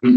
Hi,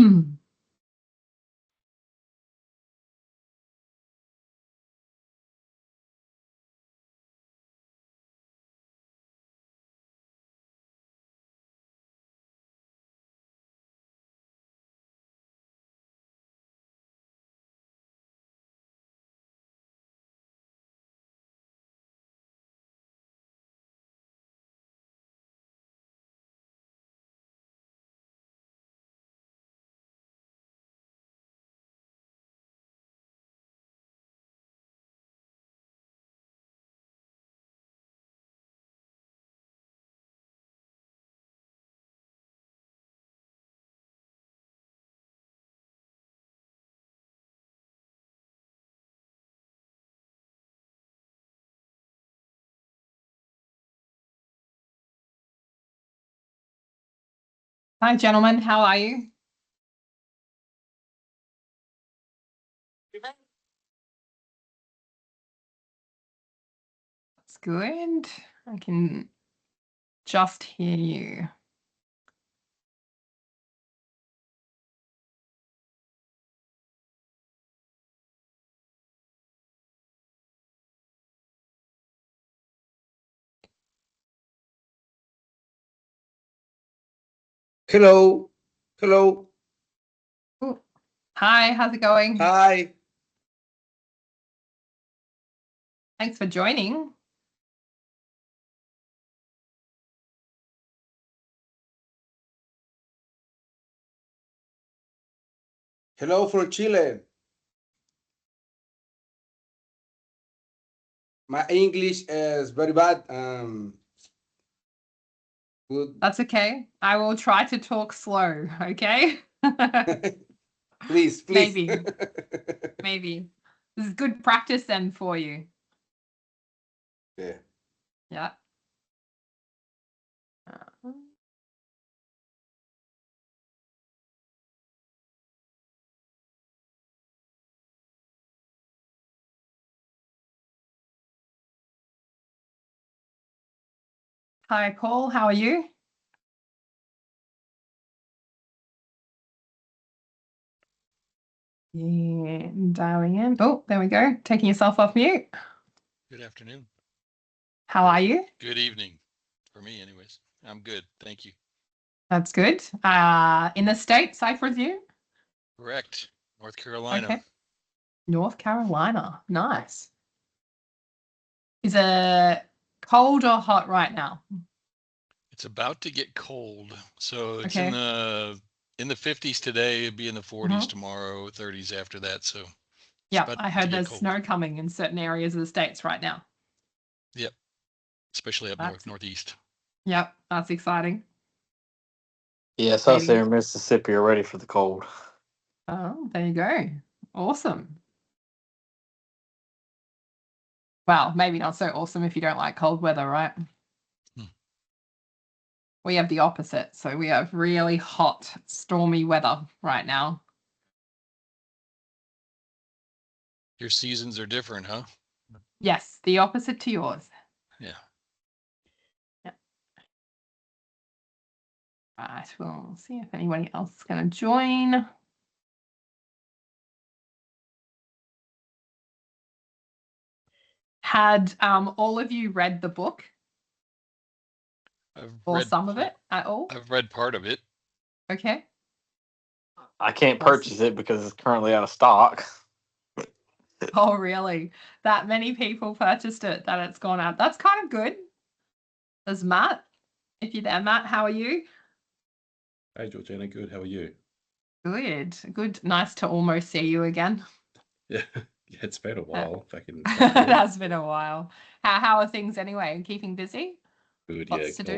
gentlemen. How are you? That's good. I can just hear you. Hello. Hello. Ooh. Hi, how's it going? Hi. Thanks for joining. Hello from Chile. My English is very bad. Good. That's okay. I will try to talk slow, okay? Please, please. Maybe. Maybe. This is good practice then for you. Yeah. Yeah. Hi, Paul. How are you? Yeah, dialing in. Oh, there we go. Taking yourself off mute. Good afternoon. How are you? Good evening. For me, anyways. I'm good. Thank you. That's good. In the States, I presume? Correct. North Carolina. Okay. North Carolina. Nice. Is it cold or hot right now? It's about to get cold. So it's Okay. in the 50s today, it'd be in the 40s tomorrow, 30s after that. So Yeah, I heard get there's cold. snow coming in certain areas of the States right now. Yep. Especially up northeast. Yep, that's exciting. Yes, us here in Mississippi are ready for the cold. Oh, there you go. Awesome. Well, maybe not so awesome if you don't like cold weather, right? We have the opposite. So we have really hot, stormy weather right now. Your seasons are different, huh? Yes, the opposite to yours. Yeah. Yep. Right, we'll see if anybody else is going to join. Had all of you read the book? Or some of it at all? I've read part of it. Okay. I can't purchase it because it's currently out of stock. Oh, really? That many people purchased it that it's gone out. That's kind of good. There's Matt. If you're there, Matt, how are you? Hey, Georgina. Good. How are you? Good. Good. Nice to almost see you again. Yeah, it's been a while. It has been a while. How are things anyway? Keeping busy? Good. Lots to do?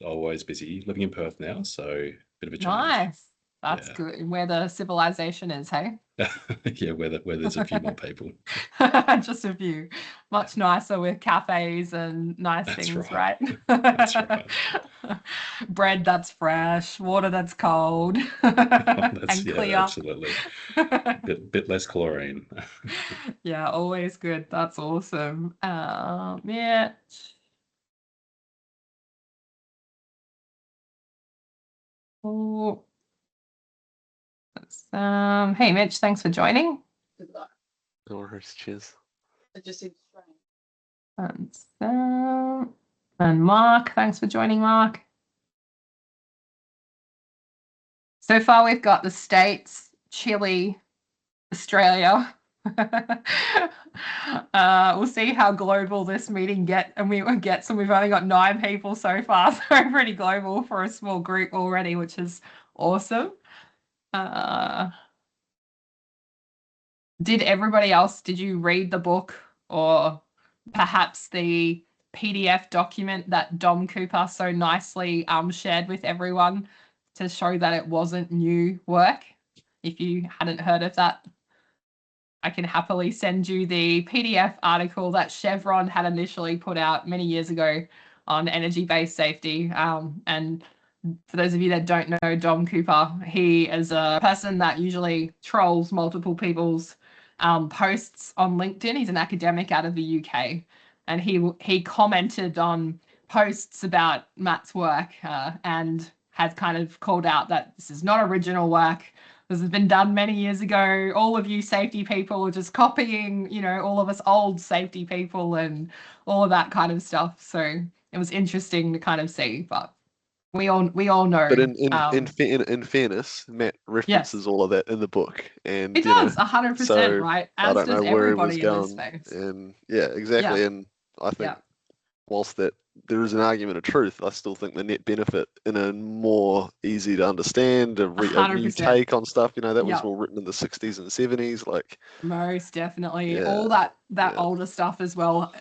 Always busy. Living in Perth now, so bit of a change. Nice. That's good. Where the civilization is, hey? Yeah, where there's a few more people. Just a few. Much nicer with cafes and nice things, right? That's right. Bread that's fresh, water that's cold, and clear. Absolutely. Bit less chlorine. Yeah, always good. That's awesome. Yeah. Oh, Hey, Mitch, thanks for joining. No worries. Cheers. And Sam. And Mark, thanks for joining, Mark. So far, we've got the States, Chile, Australia. We'll see how global this meeting gets, and we've only got 9 people so far, so we're pretty global for a small group already, which is awesome. Did you read the book or perhaps the PDF document that Dom Cooper so nicely shared with everyone to show that it wasn't new work? If you hadn't heard of that, I can happily send you the PDF article that Chevron had initially put out many years ago on energy-based safety. And for those of you that don't know Dom Cooper, he is a person that usually trolls multiple people's posts on LinkedIn. He's an academic out of the UK, and he commented on posts about Matt's work and has kind of called out that this is not original work. This has been done many years ago. All of you safety people are just copying, all of us old safety people and all of that kind of stuff. So it was interesting to kind of see, but we all know. But in fairness, Matt references all of that in the book, and it does 100%, right? I As don't does know where he was everybody in this going, space. and yeah, exactly. Yeah. And I think Yeah. whilst that there is an argument of truth, I still think the net benefit in a more easy to understand, a new 100%. take on stuff, that was Yeah. all written in the 60s and 70s, like Most definitely. Yeah, All that yeah. older stuff as well.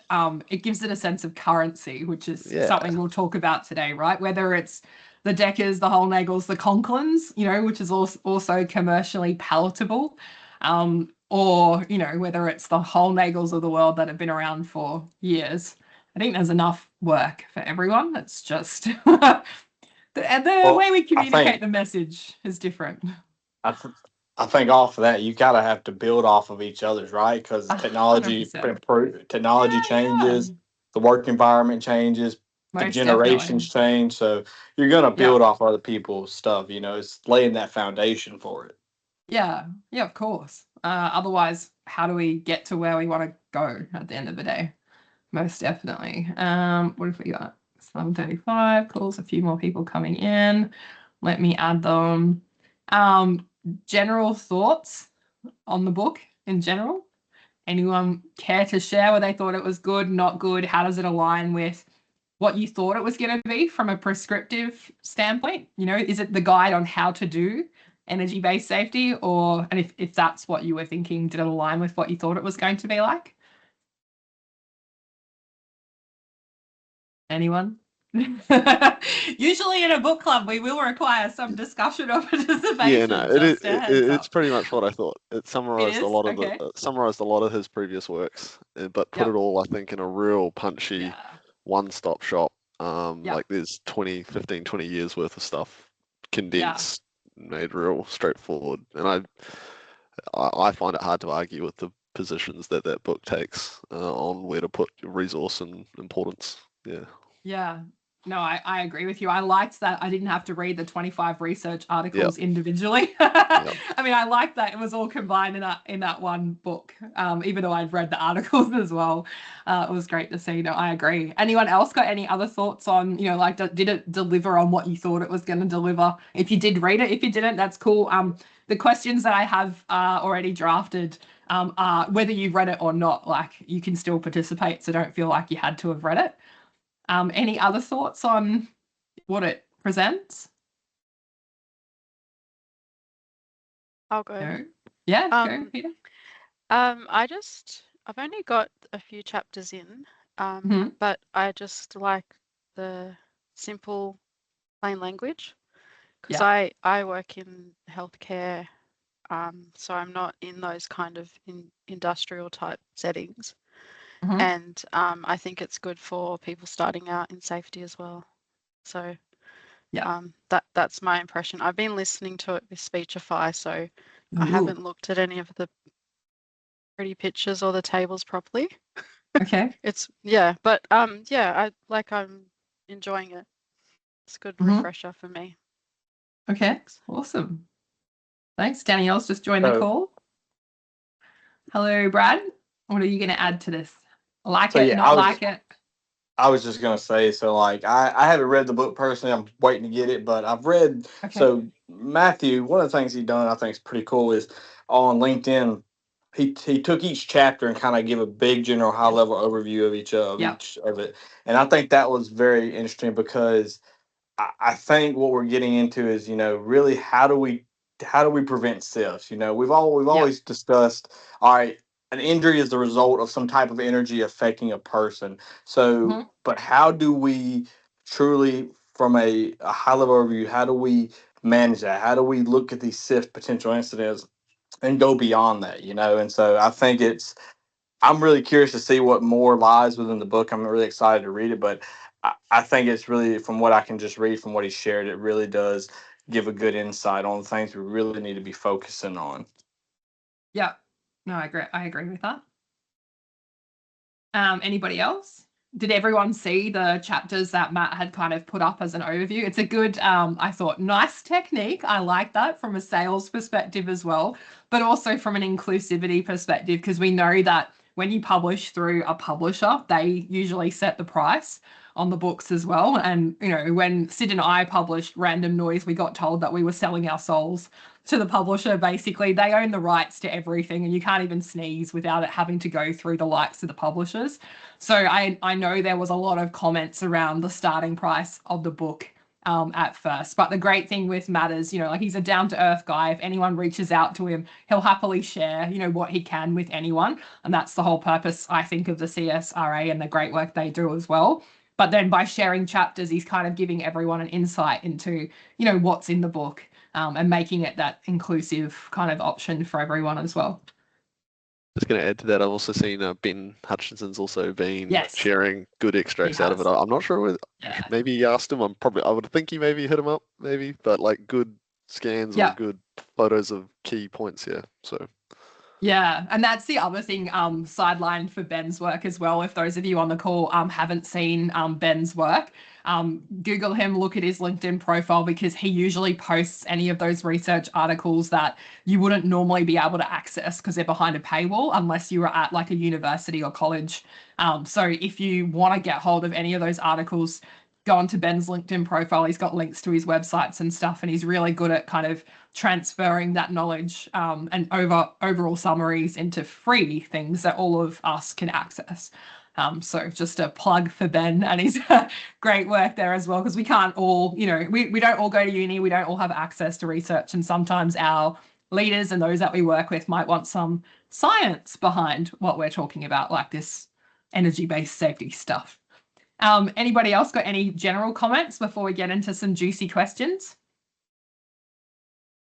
It gives it a sense of currency, which is Yeah. something we'll talk about today, right? Whether it's the Deckers, the Holnagels, the Conklins, which is also commercially palatable, or whether it's the Holnagels of the world that have been around for years. I think there's enough work for everyone. It's just the way we communicate the message is different. I think off of that, you gotta have to build off of each other's, right? Because technology 100%. changes, the work environment changes, the Most generations change. So you're gonna build off other people's stuff. It's laying that foundation for it. Yeah, of course. Otherwise, how do we get to where we want to go at the end of the day? Most definitely. What have we got? 7:35. Cool. A few more people coming in. Let me add them. General thoughts on the book in general. Anyone care to share where they thought it was good, not good? How does it align with what you thought it was going to be from a prescriptive standpoint? Is it the guide on how to do energy-based safety, and if that's what you were thinking, did it align with what you thought it was going to be like? Anyone? Usually in a book club, we will require some discussion or participation. Yeah, no, it's pretty much what I thought. It summarized summarized a lot of his previous works, but put it all, I think, in a real punchy one-stop shop. Like there's 20 years worth of stuff condensed, made real straightforward, and I find it hard to argue with the positions that book takes on where to put resource and importance. Yeah. No, I agree with you. I liked that I didn't have to read the 25 research articles individually. I mean, I liked that it was all combined in that one book, even though I'd read the articles as well. It was great to see. No, I agree. Anyone else got any other thoughts on, did it deliver on what you thought it was going to deliver? If you did read it, if you didn't, that's cool. The questions that I have already drafted are whether you've read it or not, like you can still participate, so don't feel like you had to have read it. Any other thoughts on what it presents? I'll go. No? Yeah, go, Peter. I've only got a few chapters in, but I just like the simple, plain language, because I work in healthcare, so I'm not in those kind of industrial type settings. And I think it's good for people starting out in safety as well. So that's my impression. I've been listening to it with Speechify, so I haven't looked at any of the pretty pictures or the tables properly. Okay. But I'm enjoying it. It's a good refresher for me. Okay, awesome. Thanks. Danielle's just joined the call. Hello, Brad. What are you going to add to this? Like it, not like it? I was just gonna say, so like I haven't read the book personally. I'm waiting to get it, but I've read. Okay. So Matthew, one of the things he's done I think is pretty cool is on LinkedIn. He took each chapter and kind of give a big general high level overview of each of it, and I think that was very interesting because I think what we're getting into is really how do we prevent SIFs? We've always discussed, all right, an injury is the result of some type of energy affecting a person. So, but how do we truly, from a high level overview, how do we manage that? How do we look at these SIF potential incidents and go beyond that? And so I think I'm really curious to see what more lies within the book. I'm really excited to read it, but I think it's really, from what I can just read from what he shared, it really does give a good insight on the things we really need to be focusing on. Yeah, no, I agree with that. Anybody else? Did everyone see the chapters that Matt had kind of put up as an overview? It's a good, I thought, nice technique. I like that from a sales perspective as well, but also from an inclusivity perspective, because we know that when you publish through a publisher, they usually set the price on the books as well. And, when Sid and I published Random Noise, we got told that we were selling our souls to the publisher. Basically, they own the rights to everything, and you can't even sneeze without it having to go through the likes of the publishers. So I know there was a lot of comments around the starting price of the book at first. But the great thing with Matt is, he's a down-to-earth guy. If anyone reaches out to him, he'll happily share, what he can with anyone. And that's the whole purpose, I think, of the CSRA and the great work they do as well. But then by sharing chapters, he's kind of giving everyone an insight into, what's in the book, and making it that inclusive kind of option for everyone as well. Just going to add to that, I've also seen Ben Hutchinson's also been sharing good extracts out of it. I'm not sure whether maybe he asked him. I would think he maybe hit him up, but like good scans or good photos of key points. Yeah, so. Yeah, and that's the other thing, sideline for Ben's work as well. If those of you on the call haven't seen Ben's work, Google him, look at his LinkedIn profile, because he usually posts any of those research articles that you wouldn't normally be able to access because they're behind a paywall unless you were at like a university or college. So if you want to get hold of any of those articles, go onto Ben's LinkedIn profile. He's got links to his websites and stuff, and he's really good at kind of transferring that knowledge and overall summaries into free things that all of us can access. So just a plug for Ben and his great work there as well, because we can't all, we don't all go to uni, we don't all have access to research, and sometimes our leaders and those that we work with might want some science behind what we're talking about, like this energy-based safety stuff. Anybody else got any general comments before we get into some juicy questions?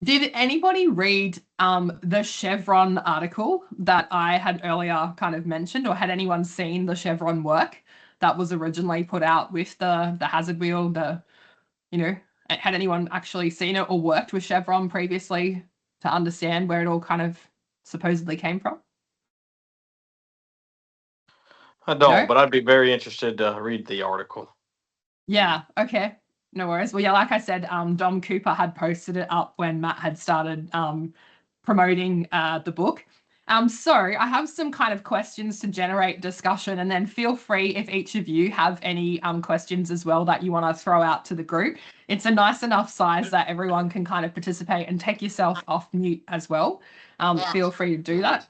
Did anybody read the Chevron article that I had earlier kind of mentioned, or had anyone seen the Chevron work that was originally put out with the hazard wheel? Had anyone actually seen it or worked with Chevron previously to understand where it all kind of supposedly came from? I don't, but I'd be very interested to read the article. Yeah, okay. No worries. Well, yeah, like I said, Dom Cooper had posted it up when Matt had started promoting the book. So I have some kind of questions to generate discussion, and then feel free if each of you have any questions as well that you want to throw out to the group. It's a nice enough size that everyone can kind of participate, and take yourself off mute as well. Feel free to do that.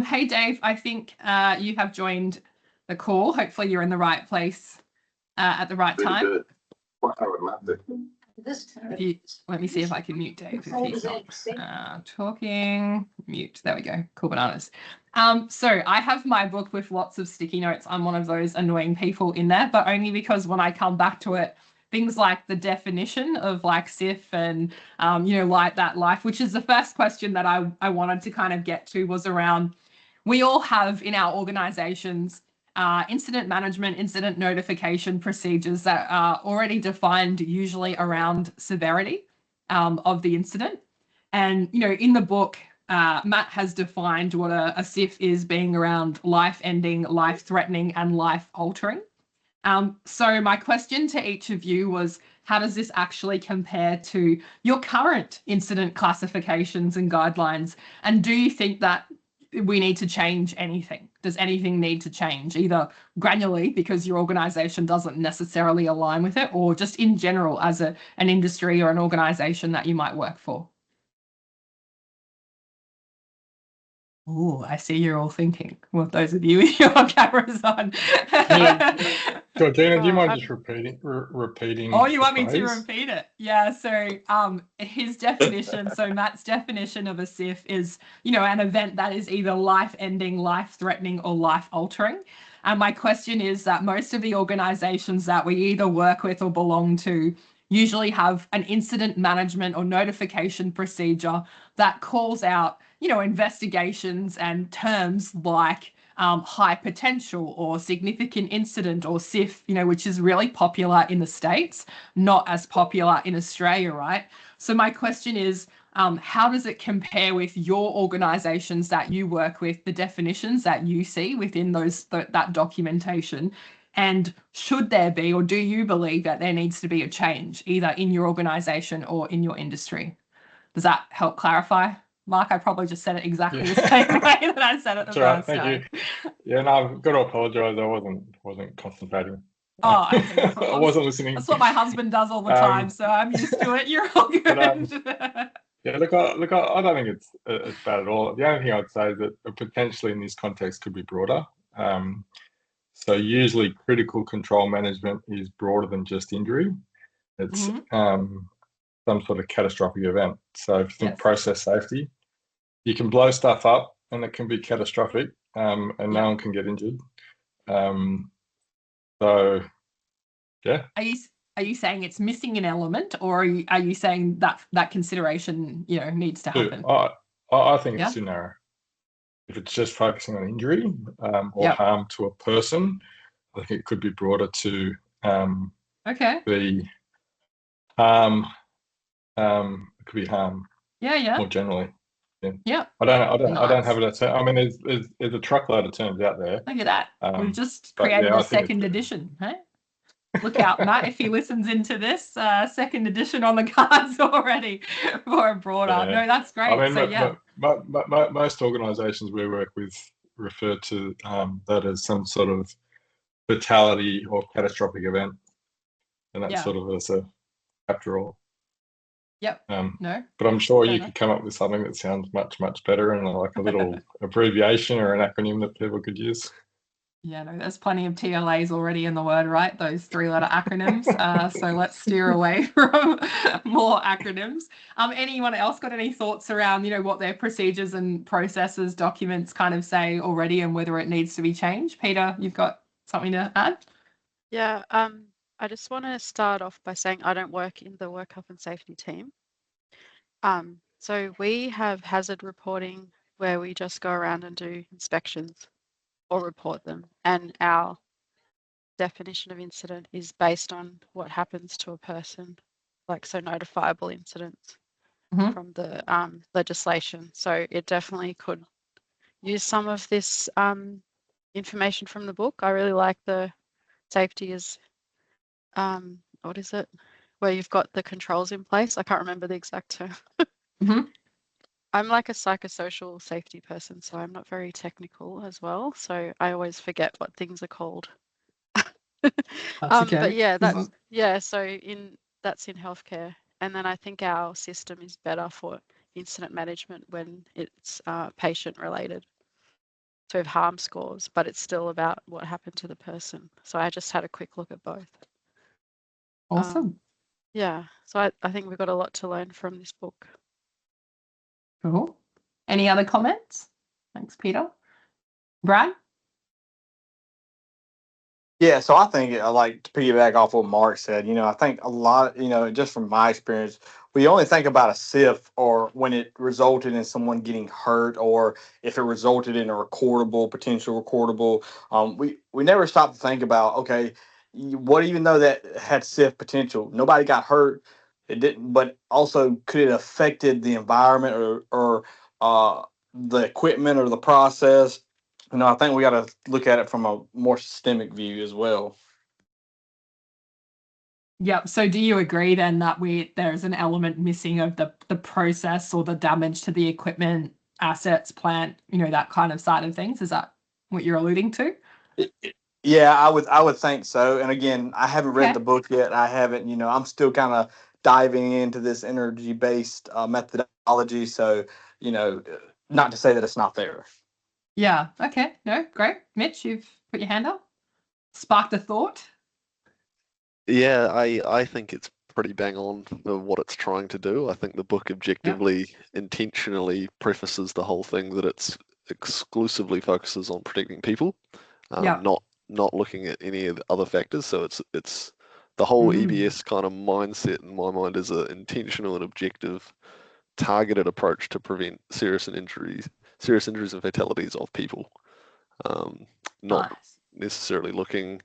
Hey, Dave, I think you have joined the call. Hopefully you're in the right place at the right time. Good. Let me see if I can mute Dave if he's not talking. Mute. There we go. Cool bananas. So I have my book with lots of sticky notes. I'm one of those annoying people in there, but only because when I come back to it, things like the definition of like SIF and, like that life, which is the first question that I wanted to kind of get to, was around, we all have in our organizations incident management, incident notification procedures that are already defined, usually around severity of the incident. And, in the book, Matt has defined what a SIF is, being around life-ending, life-threatening, and life-altering. So my question to each of you was, how does this actually compare to your current incident classifications and guidelines? And do you think that we need to change anything? Does anything need to change, either granularly because your organisation doesn't necessarily align with it, or just in general as an industry or an organisation that you might work for? Oh, I see you're all thinking. Well, those of you with your cameras on. Georgina, do you mind just repeating? Oh, you want me to repeat it? Yeah. So, his definition. So Matt's definition of a SIF is, an event that is either life-ending, life-threatening, or life-altering. And my question is that most of the organisations that we either work with or belong to usually have an incident management or notification procedure that calls out, investigations and terms like high potential or significant incident or SIF, which is really popular in the States, not as popular in Australia, right? So my question is, how does it compare with your organisations that you work with, the definitions that you see within that documentation? And should there be, or do you believe that there needs to be a change either in your organisation or in your industry? Does that help clarify? Mark, I probably just said it exactly the same way that I said it the first time. Thank you. Yeah, no, I've got to apologise. I wasn't concentrating. Oh, okay. I wasn't listening. That's what my husband does all the time, so I'm used to it. You're all good. Yeah, look, I don't think it's bad at all. The only thing I'd say is that potentially in this context could be broader. So usually critical control management is broader than just injury. It's some sort of catastrophic event. So if you think process safety, you can blow stuff up and it can be catastrophic, and no one can get injured. So, yeah. Are you saying it's missing an element, or are you saying that consideration, needs to happen? I think it's too narrow. If it's just focusing on injury or harm to a person, I think it could be broader to the harm. It could be harm. More generally. Yeah. I don't have it. I mean, there's a truckload of terms out there. Look at that. We've just created a second edition, hey? Look out, Matt, if he listens into this, second edition on the cards already for a broader. Yeah. No, that's great. I mean, most organisations we work with refer to that as some sort of fatality or catastrophic event, and that's sort of as a after all. Yep. No. But I'm sure you could come up with something that sounds much, much better and like a little abbreviation or an acronym that people could use. Yeah, no, there's plenty of TLAs already in the word, right? Those 3-letter acronyms. So let's steer away from more acronyms. Anyone else got any thoughts around, what their procedures and processes documents kind of say already and whether it needs to be changed? Peter, you've got something to add? Yeah, I just want to start off by saying I don't work in the work health and safety team. So we have hazard reporting where we just go around and do inspections or report them. And our definition of incident is based on what happens to a person, like so notifiable incidents from the legislation. So it definitely could use some of this information from the book. I really like the safety is, what is it? Where you've got the controls in place. I can't remember the exact term. I'm like a psychosocial safety person, so I'm not very technical as well. So I always forget what things are called. That's okay. But yeah, so that's in healthcare. And then I think our system is better for incident management when it's patient related. So we have harm scores, but it's still about what happened to the person. So I just had a quick look at both. Awesome. Yeah, so I think we've got a lot to learn from this book. Cool. Any other comments? Thanks, Peter. Brad? Yeah, so I think I like to piggyback off what Mark said. I think a lot, just from my experience, we only think about a SIF or when it resulted in someone getting hurt or if it resulted in a potential recordable. We never stop to think about, okay, even though that had SIF potential, nobody got hurt. It didn't, but also could it affected the environment or the equipment or the process? I think we got to look at it from a more systemic view as well. Yep. So do you agree then that there's an element missing of the process or the damage to the equipment, assets, plant, that kind of side of things? Is that what you're alluding to? Yeah, I would think so. And again, I haven't read the book yet. I haven't, I'm still kind of diving into this energy based methodology. So, not to say that it's not there. Yeah. Okay. No, great. Mitch, you've put your hand up. Sparked a thought. Yeah, I think it's pretty bang on for what it's trying to do. I think the book objectively, intentionally prefaces the whole thing that it's exclusively focuses on protecting people, not looking at any of the other factors. So it's the whole EBS kind of mindset in my mind is an intentional and objective, targeted approach to prevent serious injuries and fatalities of people. Not necessarily looking.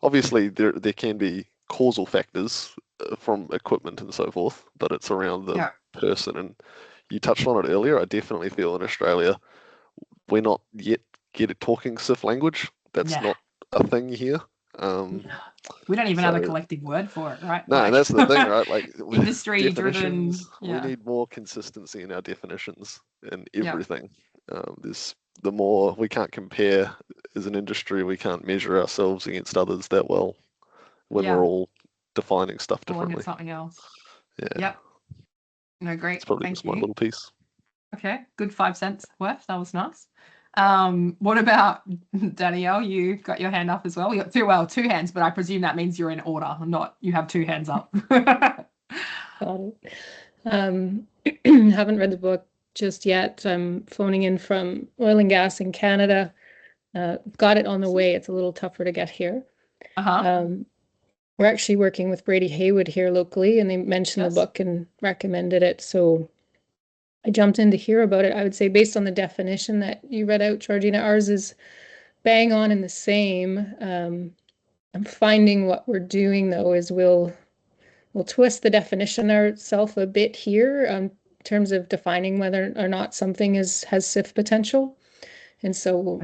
Obviously, there can be causal factors from equipment and so forth, but it's around the person. And you touched on it earlier. I definitely feel in Australia we're not yet talking SIF language. That's not a thing here. We don't even have a collective word for it, right? No, that's the thing, right? Like industry driven. We need more consistency in our definitions and everything. The more we can't compare as an industry, we can't measure ourselves against others that well when we're all defining stuff differently. At something else. Yeah. Yep. No, great. It's probably just my little piece. Okay, good 5 cents worth. That was nice. What about Danielle? You got your hand up as well. We got two hands, but I presume that means you're in order, not you have 2 hands up. Got it. Haven't read the book just yet. I'm phoning in from oil and gas in Canada. Got it on the way. It's a little tougher to get here. We're actually working with Brady Haywood here locally, and they mentioned the book and recommended it. So I jumped in to hear about it. I would say based on the definition that you read out, Georgina, ours is bang on in the same. I'm finding what we're doing though is we'll twist the definition ourselves a bit here in terms of defining whether or not something has SIF potential. And so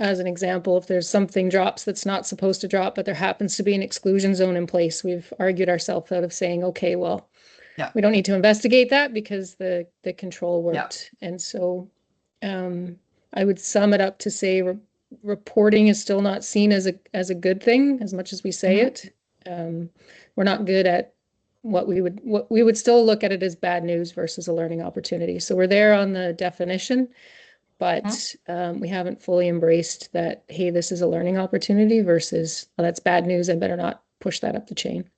as an example, if there's something drops that's not supposed to drop, but there happens to be an exclusion zone in place, we've argued ourselves out of saying, okay, well, we don't need to investigate that because the control worked. And so I would sum it up to say reporting is still not seen as a good thing as much as we say it. We're not good at what we would still look at it as bad news versus a learning opportunity. So we're there on the definition, but we haven't fully embraced that, hey, this is a learning opportunity versus, oh, that's bad news. I better not push that up the chain.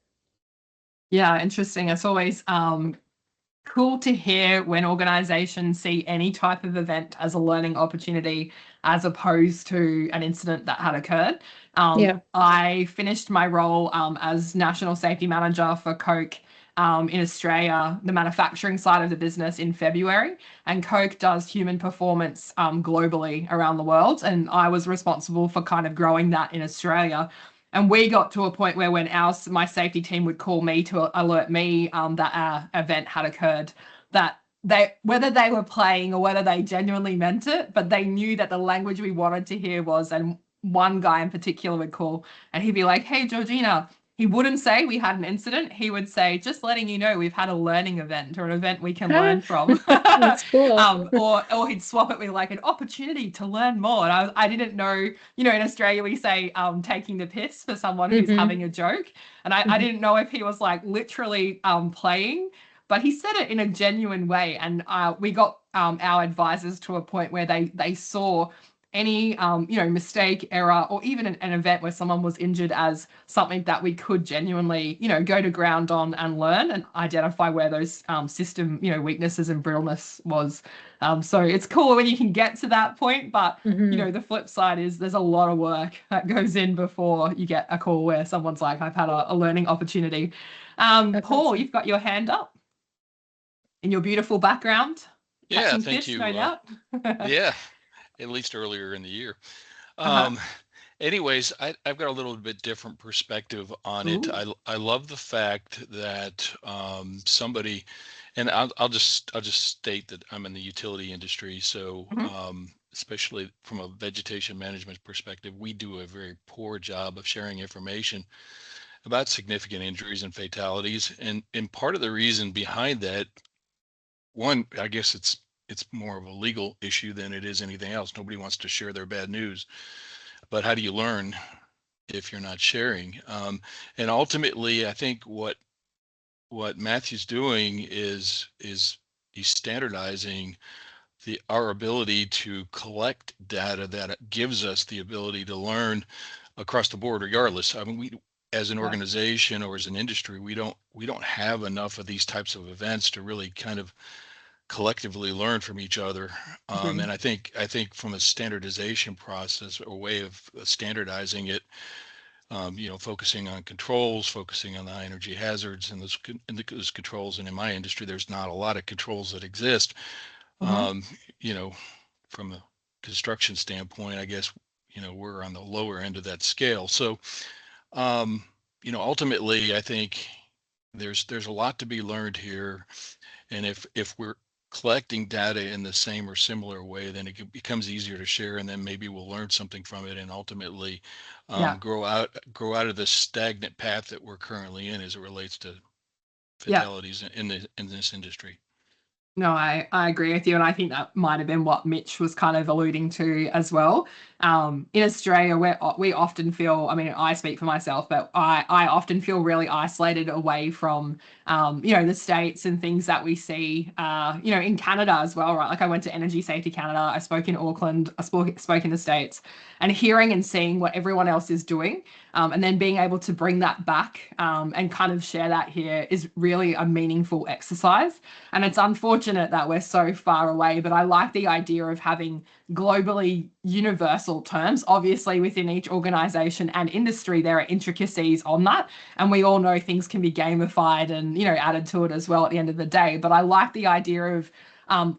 Yeah, interesting. It's always cool to hear when organizations see any type of event as a learning opportunity as opposed to an incident that had occurred. I finished my role as National Safety Manager for Coke in Australia, the manufacturing side of the business, in February. And Coke does human performance globally around the world. And I was responsible for kind of growing that in Australia. And we got to a point where when my safety team would call me to alert me that our event had occurred, that whether they were playing or whether they genuinely meant it, but they knew that the language we wanted to hear was, and one guy in particular would call and he'd be like, hey, Georgina. He wouldn't say we had an incident. He would say, just letting you know we've had a learning event or an event we can learn from. That's cool. Or he'd swap it with like an opportunity to learn more. And I didn't know, in Australia we say taking the piss for someone who's having a joke. And I didn't know if he was like literally playing, but he said it in a genuine way. And we got our advisors to a point where they saw any mistake, error, or even an event where someone was injured as something that we could genuinely go to ground on and learn and identify where those system weaknesses and brittleness was. So it's cool when you can get to that point, but the flip side is there's a lot of work that goes in before you get a call where someone's like, I've had a learning opportunity. Paul, you've got your hand up in your beautiful background. Yeah, Catching thank fish, you. No doubt. Yeah, at least earlier in the year. Anyways, I've got a little bit different perspective on it. I love the fact that somebody, and I'll just state that I'm in the utility industry, so especially from a vegetation management perspective, we do a very poor job of sharing information. about significant injuries and fatalities. And part of the reason behind that, one, I guess it's more of a legal issue than it is anything else. Nobody wants to share their bad news. But how do you learn if you're not sharing? And ultimately, I think what Matthew's doing is he's standardizing our ability to collect data that gives us the ability to learn across the board, regardless. I mean, we, as an organization or as an industry, we don't have enough of these types of events to really kind of collectively learn from each other. And I think from a standardization process, or way of standardizing it, focusing on controls, focusing on the high energy hazards and those controls. And in my industry, there's not a lot of controls that exist. From a construction standpoint, I guess, we're on the lower end of that scale. So, ultimately, I think there's a lot to be learned here. And if we're collecting data in the same or similar way, then it becomes easier to share, and then maybe we'll learn something from it, and ultimately grow out of the stagnant path that we're currently in as it relates to fatalities in this industry. No, I agree with you. And I think that might have been what Mitch was kind of alluding to as well. In Australia, we often feel, I mean, I speak for myself, but I often feel really isolated away from, the States and things that we see, in Canada as well, right? Like I went to Energy Safety Canada, I spoke in Auckland, I spoke in the States, and hearing and seeing what everyone else is doing, and then being able to bring that back and kind of share that here is really a meaningful exercise. And it's unfortunate that we're so far away, but I like the idea of having globally universal terms. Obviously, within each organization and industry, there are intricacies on that. And we all know things can be gamified and, added to it as well at the end of the day. But I like the idea of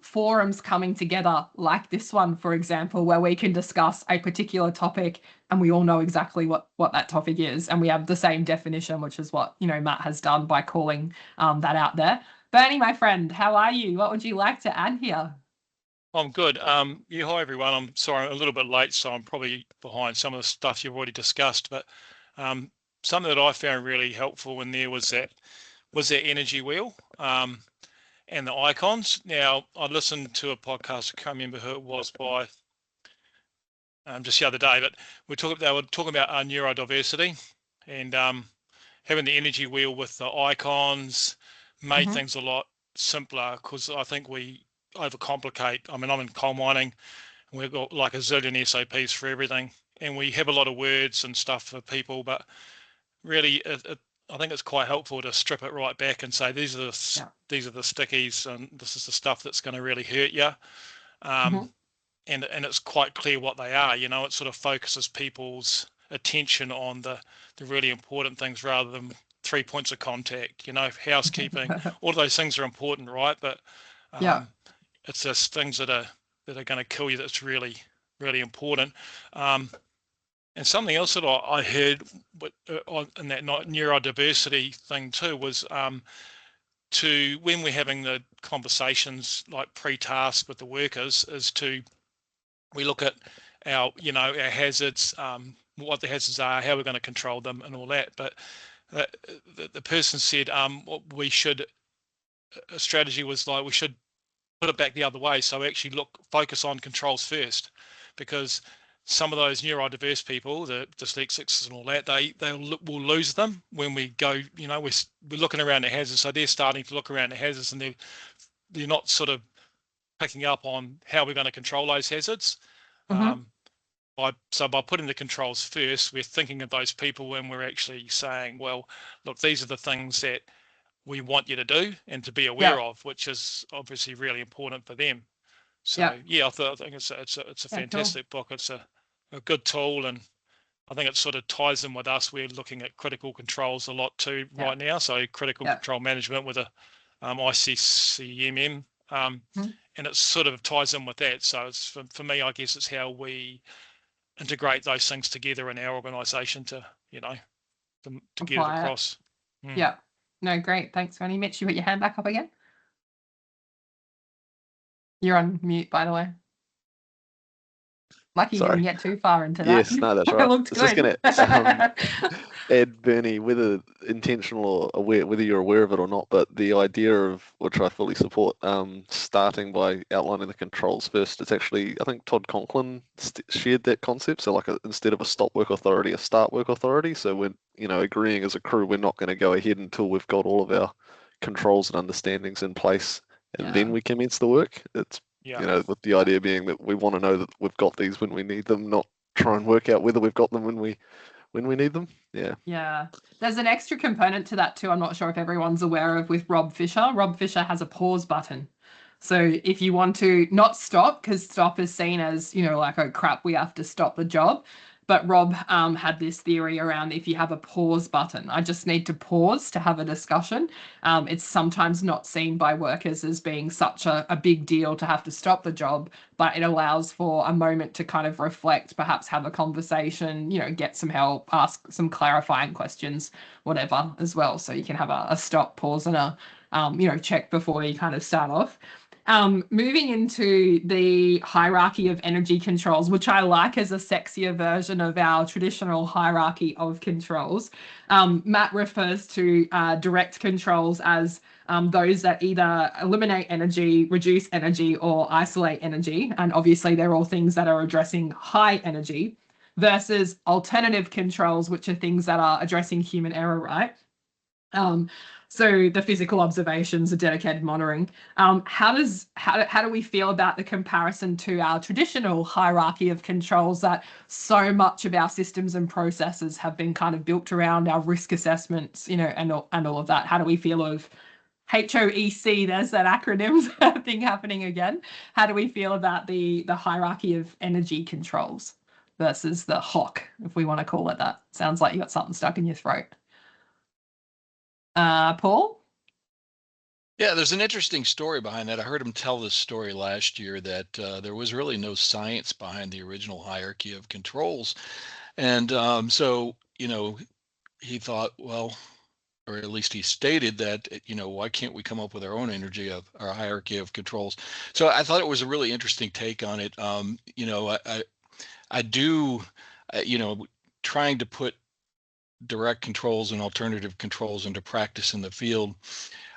forums coming together like this one, for example, where we can discuss a particular topic and we all know exactly what that topic is. And we have the same definition, which is what, Matt has done by calling that out there. Bernie, my friend, how are you? What would you like to add here? I'm good. Yeah, hi everyone. I'm sorry I'm a little bit late, so I'm probably behind some of the stuff you've already discussed. But something that I found really helpful in there was that energy wheel and the icons. Now, I listened to a podcast, I can't remember who it was by, just the other day, but they were talking about neurodiversity, and having the energy wheel with the icons made things a lot simpler, because I think we overcomplicate. I mean, I'm in coal mining, and we've got like a zillion SOPs for everything, and we have a lot of words and stuff for people, but really I think it's quite helpful to strip it right back and say these are the stickies, and this is the stuff that's going to really hurt you. And it's quite clear what they are. It sort of focuses people's attention on the really important things rather than 3 points of contact. Housekeeping, all of those things are important, right? But it's just things that are going to kill you that's really, really important. And something else that I heard in that neurodiversity thing too was to, when we're having the conversations like pre-task with the workers, is we look at our hazards, what the hazards are, how we're going to control them and all that. But the person said what we should, a strategy was like we should put it back the other way. So actually focus on controls first, because some of those neurodiverse people, the dyslexics and all that, will lose them when we go, we're looking around the hazards. So they're starting to look around the hazards, and they're not sort of picking up on how we're going to control those hazards. By putting the controls first, we're thinking of those people when we're actually saying, well, look, these are the things that we want you to do and to be aware of, which is obviously really important for them. So I think it's a fantastic book. It's a good tool, and I think it sort of ties in with us. We're looking at critical controls a lot too right now. So critical control management with a ICCMM, and it sort of ties in with that. So it's for me, I guess it's how we integrate those things together in our organisation to get it across. Yeah. No, great. Thanks, Ronnie. Mitch, you put your hand back up again. You're on mute, by the way. Lucky you didn't get too far into that. Yes, no, that's right. It looked It's just good. gonna add, Bernie, whether intentional or aware, whether you're aware of it or not, but the idea of, which I fully support, starting by outlining the controls first. It's actually, I think Todd Conklin shared that concept. So like instead of a stop work authority, a start work authority. So we're, agreeing as a crew, we're not going to go ahead until we've got all of our controls and understandings in place, and then we commence the work. It's with the idea being that we want to know that we've got these when we need them, not try and work out whether we've got them when we need them. Yeah. There's an extra component to that too. I'm not sure if everyone's aware of with Rob Fisher. Rob Fisher has a pause button. So if you want to not stop, because stop is seen as, like, oh crap, we have to stop the job. But Rob had this theory around if you have a pause button, I just need to pause to have a discussion. It's sometimes not seen by workers as being such a big deal to have to stop the job, but it allows for a moment to kind of reflect, perhaps have a conversation, get some help, ask some clarifying questions, whatever as well. So you can have a stop, pause, and a check before you kind of start off. Moving into the hierarchy of energy controls, which I like as a sexier version of our traditional hierarchy of controls. Matt refers to direct controls as those that either eliminate energy, reduce energy, or isolate energy. And obviously, they're all things that are addressing high energy, versus alternative controls, which are things that are addressing human error, right? So the physical observations, the dedicated monitoring. How do we feel about the comparison to our traditional hierarchy of controls that so much of our systems and processes have been kind of built around our risk assessments, and all of that? How do we feel of HOEC? There's that acronym thing happening again. How do we feel about the hierarchy of energy controls versus the HOC, if we want to call it that? Sounds like you got something stuck in your throat. Paul? Yeah, there's an interesting story behind that. I heard him tell this story last year that there was really no science behind the original hierarchy of controls. And so, he thought, well, or at least he stated that, why can't we come up with our own our hierarchy of controls? So I thought it was a really interesting take on it. I do, trying to put direct controls and alternative controls into practice in the field,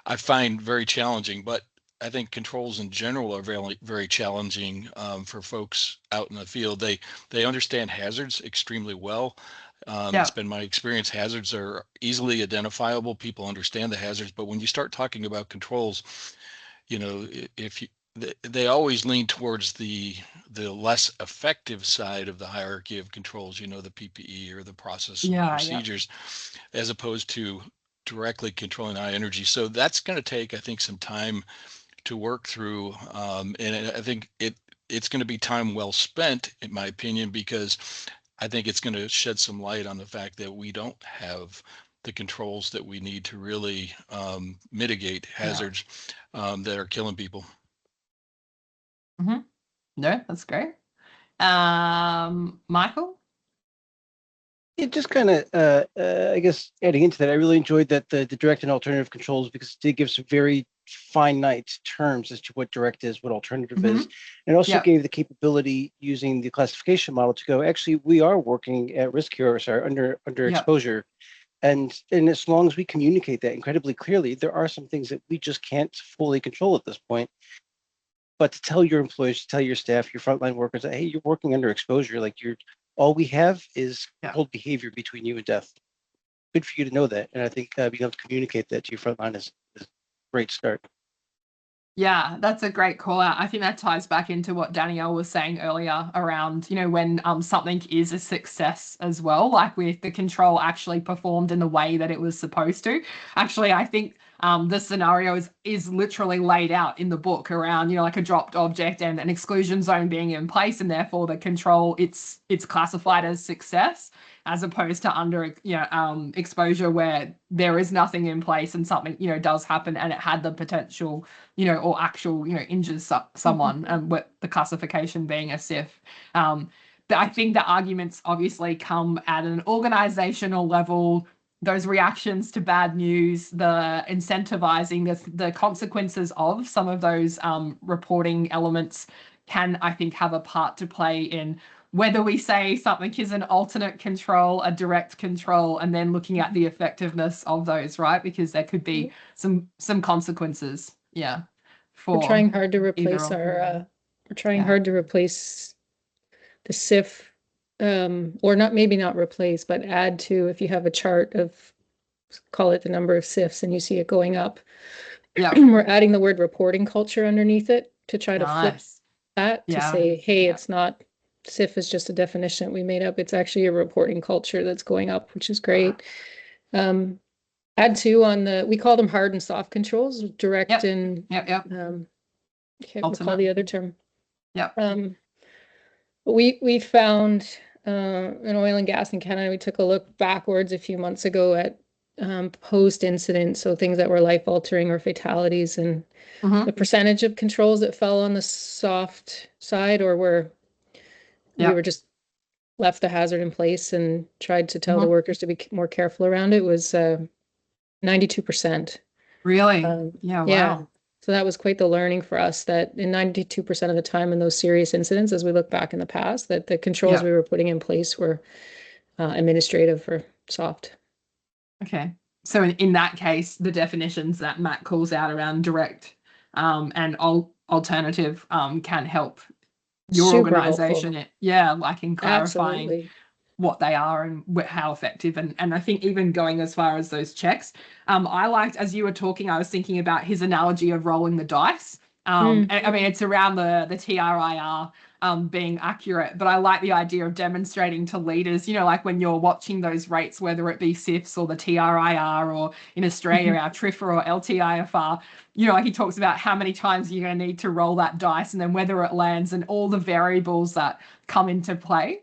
I find very challenging, but I think controls in general are very, very challenging for folks out in the field. They understand hazards extremely well. It's been my experience, hazards are easily identifiable. People understand the hazards, but when you start talking about controls, they always lean towards the less effective side of the hierarchy of controls, the PPE or the process and procedures, as opposed to directly controlling high energy. So that's going to take, I think, some time to work through. And I think it's going to be time well spent, in my opinion, because I think it's going to shed some light on the fact that we don't have the controls that we need to really mitigate hazards that are killing people. Mm-hmm. No, that's great. Michael? It just kind of, I guess, adding into that, I really enjoyed that the direct and alternative controls, because it did give some very finite terms as to what direct is, what alternative is. And also gave the capability using the classification model to go, actually, we are working at risk here, or under exposure. And as long as we communicate that incredibly clearly, there are some things that we just can't fully control at this point. But to tell your employees, to tell your staff, your frontline workers that, hey, you're working under exposure, like all we have is controlled behavior between you and death. Good for you to know that. And I think being able to communicate that to your frontline is a great start. Yeah, that's a great call out. I think that ties back into what Danielle was saying earlier around, when something is a success as well, like with the control actually performed in the way that it was supposed to. Actually, I think the scenario is literally laid out in the book around, like a dropped object and an exclusion zone being in place, and therefore the control, it's classified as success, as opposed to under exposure where there is nothing in place and something does happen and it had the potential or actual injures someone, and with the classification being a SIF. But I think the arguments obviously come at an organizational level. Those reactions to bad news, the incentivizing, the consequences of some of those reporting elements can, I think, have a part to play in whether we say something is an alternate control, a direct control, and then looking at the effectiveness of those, right? Because there could be some consequences. Yeah. We're trying hard to replace we're trying hard to replace the CIF, or maybe not replace, but add to, if you have a chart of, call it the number of CIFs and you see it going up. Yeah. We're adding the word reporting culture underneath it to try to flip that to say, hey, it's not, CIF is just a definition we made up. It's actually a reporting culture that's going up, which is great. Add to on we call them hard and soft controls, direct and can't recall the other term. We found in oil and gas in Canada, we took a look backwards a few months ago at post-incident, so things that were life-altering or fatalities, and the percentage of controls that fell on the soft side, or where we were just left the hazard in place and tried to tell the workers to be more careful around it, was 92%. Really? Wow. So that was quite the learning for us, that in 92% of the time in those serious incidents, as we look back in the past, that the controls we were putting in place were administrative or soft. Okay. So in that case, the definitions that Matt calls out around direct and alternative can help your organization. Like in clarifying what they are and how effective. And I think even going as far as those checks, I liked, as you were talking, I was thinking about his analogy of rolling the dice. I mean, it's around the TRIR being accurate, but I like the idea of demonstrating to leaders, like when you're watching those rates, whether it be CIFs or the TRIR, or in Australia, our TRIFR or LTIFR, like he talks about how many times you're going to need to roll that dice and then whether it lands and all the variables that come into play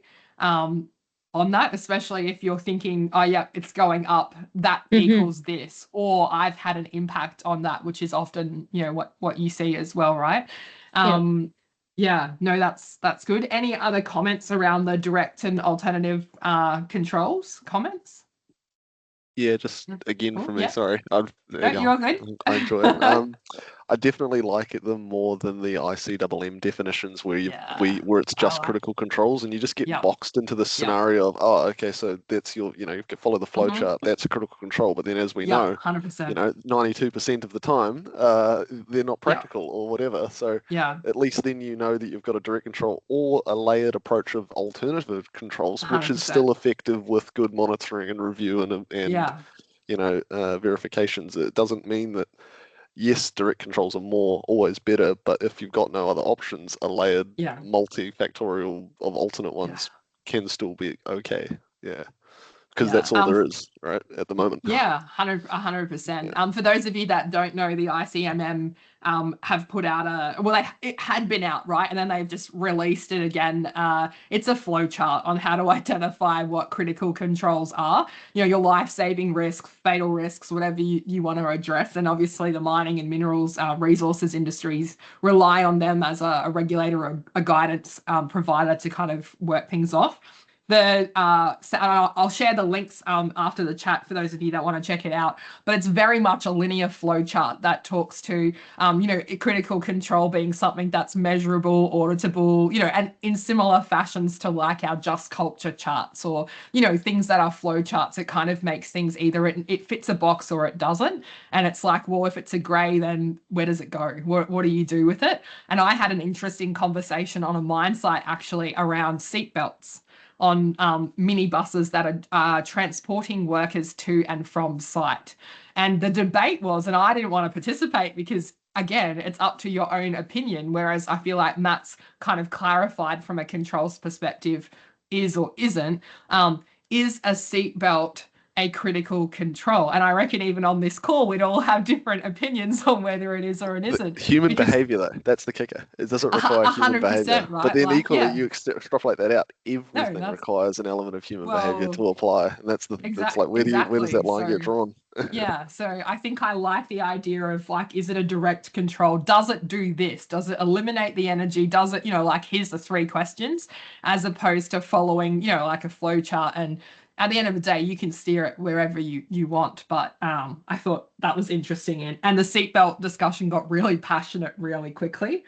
on that, especially if you're thinking, oh, yeah, it's going up, that equals this, or I've had an impact on that, which is often, what you see as well, right? That's good. Any other comments around the direct and alternative controls? Comments? Yeah, just again for me, sorry. You're good. I enjoy it. I definitely like it more than the ICMM definitions where where it's just critical controls and you just get boxed into the scenario of, oh, okay, so that's your, you can follow the flow chart, that's a critical control. But then as we know, 100%. 92% of the time, they're not practical or whatever. So at least then that you've got a direct control or a layered approach of alternative controls, 100%. which is still effective with good monitoring and review and verifications. It doesn't mean that, yes, direct controls are always better, but if you've got no other options, a layered multifactorial of alternate ones can still be okay. Because that's all there is, right, at the moment. 100%. For those of you that don't know, the ICMM have put out it had been out, right, and then they've just released it again. It's a flow chart on how to identify what critical controls are, your life-saving risks, fatal risks, whatever you want to address. And obviously the mining and minerals resources industries rely on them as a regulator or a guidance provider to kind of work things off. I'll share the links after the chat for those of you that want to check it out, but it's very much a linear flow chart that talks to critical control being something that's measurable, auditable, and in similar fashions to like our just culture charts or things that are flow charts. It kind of makes things either it fits a box or it doesn't, and it's like, well, if it's a gray, then where does it go? What do you do with it? And I had an interesting conversation on a mine site actually around seatbelts on minibuses that are transporting workers to and from site. And the debate was, and I didn't want to participate because, again, it's up to your own opinion, whereas I feel like Matt's kind of clarified from a controls perspective is or isn't, is a seatbelt a critical control? And I reckon even on this call, we'd all have different opinions on whether it is or it isn't. Human behavior, though, that's the kicker. It doesn't require human behavior. Right? But then equally, you extrapolate that out. Everything requires an element of human behavior to apply. And that's it's like, where does that line get drawn? So I think I like the idea of like, is it a direct control? Does it do this? Does it eliminate the energy? Does it, like, here's the 3 questions, as opposed to following, like a flow chart. And at the end of the day, you can steer it wherever you want. But I thought that was interesting. And the seatbelt discussion got really passionate really quickly.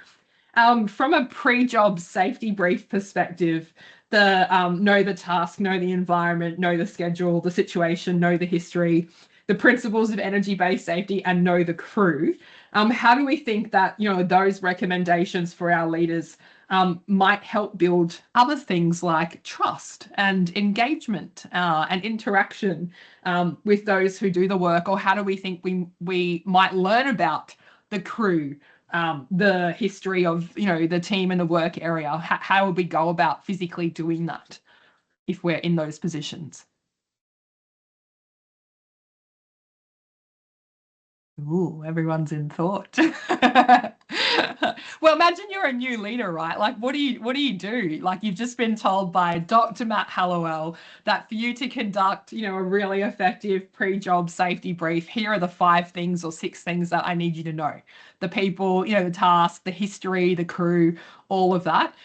From a pre-job safety brief perspective, the know the task, know the environment, know the schedule, the situation, know the history, the principles of energy-based safety, and know the crew. How do we think that, you know, those recommendations for our leaders might help build other things like trust and engagement and interaction with those who do the work? Or how do we think we might learn about the crew, the history of, you know, the team and the work area? How would we go about physically doing that if we're in those positions? Ooh, everyone's in thought. Well, imagine you're a new leader, right? Like, what do you do? Like, you've just been told by Dr. Matt Hallowell that for you to conduct, you know, a really effective pre-job safety brief, here are the 5 things or 6 things that I need you to know. The people, you know, the task, the history, the crew, all of that.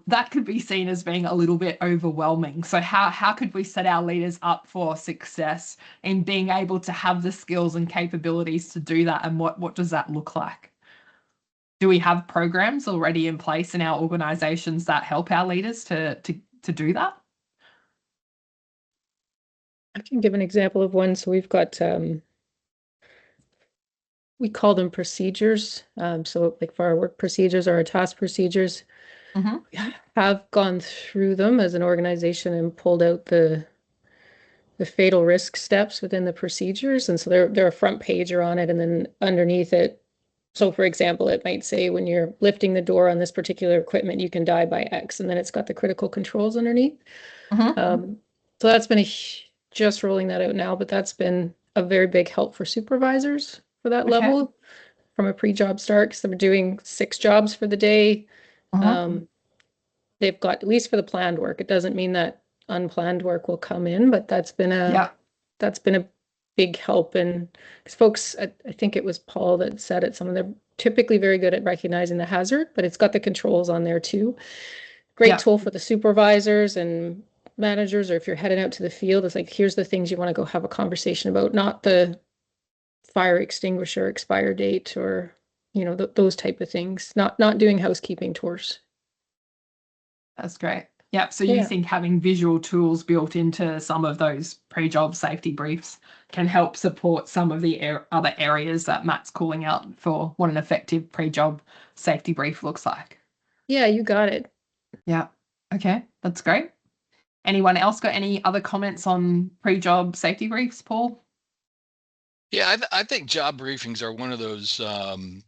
That could be seen as being a little bit overwhelming. So how could we set our leaders up for success in being able to have the skills and capabilities to do that? And what does that look like? Do we have programs already in place in our organizations that help our leaders to do that? I can give an example of one. So we've got, we call them procedures. So like for our work procedures or our task procedures, we have gone through them as an organization and pulled out the fatal risk steps within the procedures. And so they're a front pager on it, and then underneath it. So for example, it might say when you're lifting the door on this particular equipment, you can die by X, and then it's got the critical controls underneath. So that's been just rolling that out now, but that's been a very big help for supervisors for that level from a pre-job start, because they're doing 6 jobs for the day. They've got, at least for the planned work, it doesn't mean that unplanned work will come in, but that's been a big help. And because folks, I think it was Paul that said it, some of them typically very good at recognizing the hazard, but it's got the controls on there too. Great tool for the supervisors and managers, or if you're heading out to the field, it's like, here's the things you want to go have a conversation about, not the fire extinguisher expire date or, you know, those type of things, not doing housekeeping tours. That's great. Yeah. So you think having visual tools built into some of those pre-job safety briefs can help support some of the other areas that Matt's calling out for what an effective pre-job safety brief looks like? Yeah, you got it. Yeah. Okay. That's great. Anyone else got any other comments on pre-job safety briefs, Paul? Yeah, I think job briefings are one of those